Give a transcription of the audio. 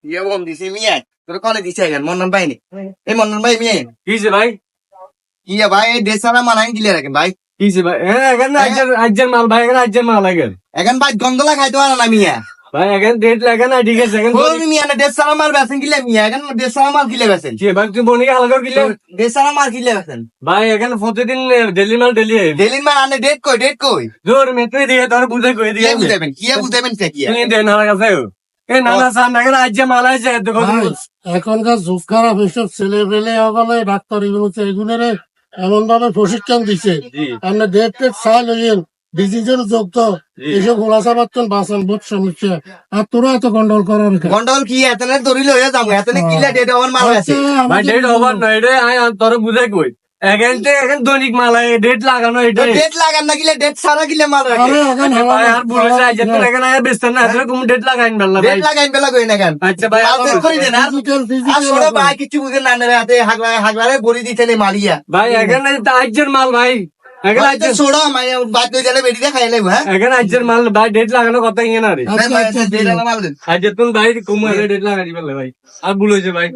ইয়ে বম দিছে মিয়া তোর কলে দিছে এখন মন্নন ভাই নি এই মন্নন ভাই মিয়া কিছে ভাই ইয়া ভাই এই দেশারা মানাই দিলে রাখেন ভাই কিছে ভাই এখন আজের মাল ভাই এখন আজের মাল এখন এখন ভাই গন্ধলা খাইতে পারে না মিয়া ভাই এখন ডেট লাগে না ঠিক আছে এখন বল মিয়া না দেশারা মাল বেছেন কিলে মিয়া এখন দেশারা মাল কিলে বেছেন কি ভাই তুই বনি হালকা কিলে দেশারা মাল কিলে বেছেন ভাই এখন প্রতিদিন ডেলি মাল ডেলি ডেলিন মাল আনে ডেট কই জোর মেতে দিয়ে তোর বুঝে কই দিয়ে কি বুঝাবেন সে কি তুই দেন হালকা কাছে এ নানা সান না আজে মাল আছে তো ভাই, এখনকার যুগ খারাপ এসব ছেলে পেলে সকলে ডাক্তার এগুলোর এমন ভাবে প্রশিক্ষণ দিচ্ছে আপনি ডেট টেট চাই লইয়েন ডিজিজের যোগ তো এইসব গোলাসা পাচ্ছেন বাঁচান বহুত সমস্যা আর তোরা এত গন্ডল করার গন্ডল কি এতনে দড়ি লইয়া যাবো এতনে কিলে ডেট আমার মাল আছে ভাই ডেট ওভার নয় রে আই তোর বুঝে কই এখন দৈনিক মাল ডেট লাগানো এটা ডেট লাগান না কিলে ডেট ছাড়া কিলে মাল রাখে ভাই আর বলেছে আজ তো এখন আয় বেস্তান না এত কোন ডেট লাগাইন বললা ভাই ডেট লাগাইন বেলা কই না কেন আচ্ছা ভাই মাল চেক করে দেন আর ছোট ভাই কিছু বুঝেন না রে হাতে হাগলারে বড়ি দিতে নে মারিয়া ভাই এখন আজের মাল ভাই এখন আজ ছোট মানে বাদ লই গেলে বেরিয়ে খাই লাইব হ্যাঁ এখন আজের মাল ভাই ডেট লাগানো কথা ইয়ে না রে ডেট মাল দেন আজ তুমি ভাই কুমারে ডেট লাগাই বললে ভাই আর ভুল হয়েছে ভাই